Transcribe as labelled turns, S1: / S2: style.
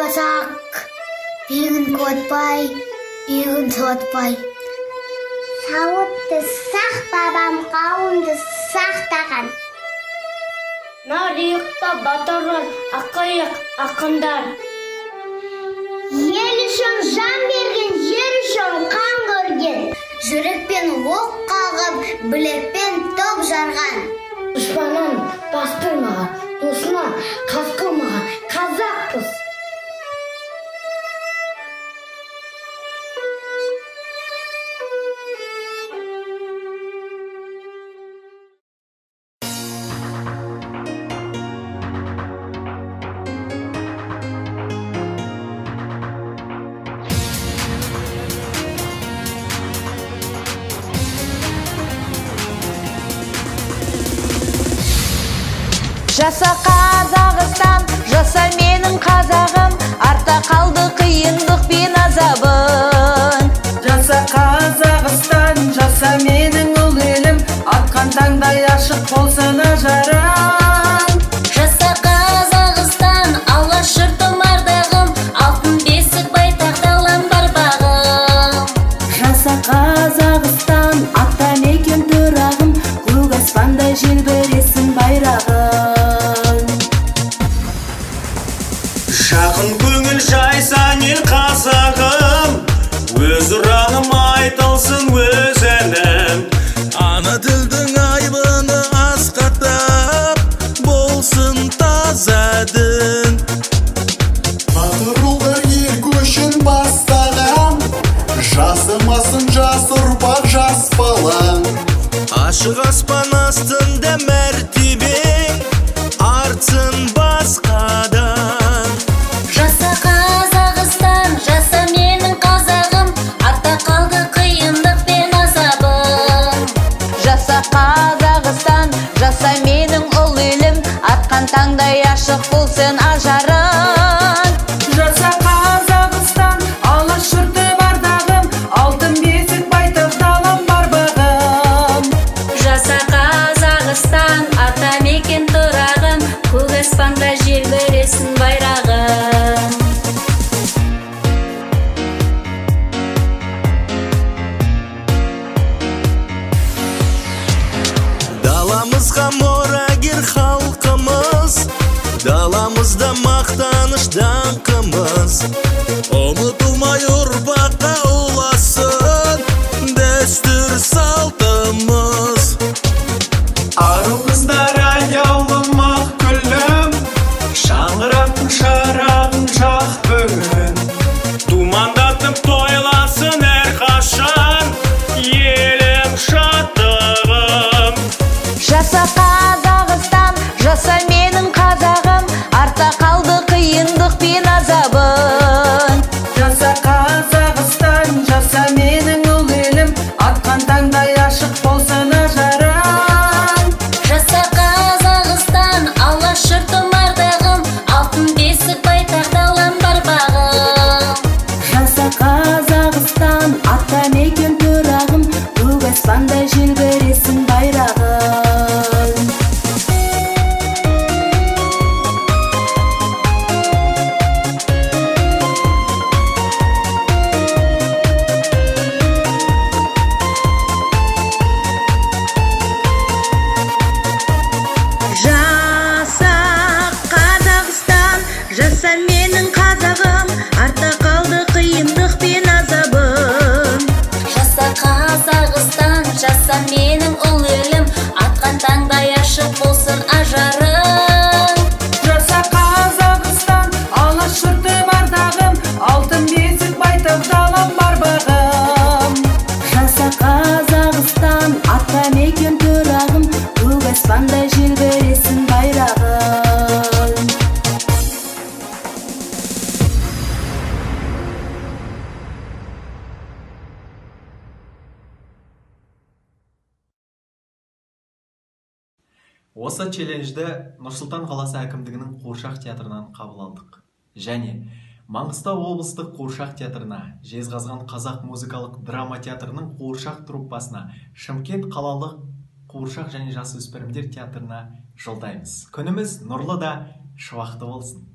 S1: болсақ, биігін қуатпай, иығын суатпай.
S2: Сауытты сақ бабам қауымды сақтаған.
S1: Нарықта батырын ақиық ақындар.
S2: Ел үшін жан берген, жер үшін қан көрген.
S1: Жүрекпен оқ қағып, білекпен топ жарған. Дұшпанын бастырмаған, досына қас қылмаған қазақпыз.
S3: Жаса Қазақстан, жаса менің қазағым, артта қалды қиындық пен азабын.
S4: Жаса Қазақстан, жаса менің ұл елім, атқан таңдай ашық болсын ажарың.
S3: Жаса Қазақстан, алаш жұртым ардағым, алтын бесік байтақ далам барбағым.
S4: Жаса Қазақстан, ата мекен тұрағым, көк аспандай желбіресін байрағым.
S5: Жақын көңіл жайсаң ел қазағым, өз ұрағым айтылсын өз әнім. Ана тілдің айбыны асқақтап, болсын таза дін.
S6: Батыр ұлдар ел көшін бастаған, жасымасын жас ұрпақ жас балаң.
S5: Ашық аспан астында мәртебең, артсын басқадан.
S3: Жаса Қазақстан, жаса менің қазағым, артта қалды қиындық пен азабым. Жаса Қазақстан, жаса менің ұл елім, атқан таңдай ашық болсын ажарың.
S4: Жаса Қазақстан, алаш жұрты бардағым, алтын бесік байтақ далам барбағым.
S3: Жаса Қазақстан, ата мекен тұрағым, көк аспанда желбіресін байрағым.
S5: Даламызға мұрагер халқымыз, даламызда мақтаныш даңқымыз. Ұмытылмай ұрпаққа ұласын дәстүр салтымыз. Арымыздар аяулым ақ күлім, шаңырақтың шарағын жақ бүгін. Думандатып тойласын әрқашан, елім шаттығым.
S3: Жаса Қазақстан, жаса менің қазағым, артта қалды қиындық пен азабын.
S4: Жаса Қазақстан, жаса менің ұл елім, атқан таңдай ашық болсын ажарың.
S3: Жаса Қазақстан, алаш жұртым ардағым, алтын бесік байтақ далам барбағым.
S4: Жаса Қазақстан, ата мекен тұрағым, көк аспандай желбіресін байрағым.
S3: Жаса Қазақстан, жаса менің қазағым, артта қалды қиындық пен азабым. Жаса Қазақстан, жаса менің ұл елім, атқан таңдай ашық болсын ажарың.
S4: Жаса Қазақстан, алаш жұрты бардағым, алтын бесік байтақ далам барбағым. Жаса Қазақстан, ата мекен тұрағым, көк аспандай желбіресін байрағым.
S7: Осы челленджді Нұрсұлтан қаласы әкімдігінің Қуыршақ театрынан қабыл алдық. Және Маңғыстау облыстық Қуыршақ театрына, Жезқазған қазақ музыкалық драма театрының Қуыршақ труппасына, Шымкент қалалық Қуыршақ және жасөспірімдер театрына жолдаймыз. Күніміз нұрлы да шуақты болсын.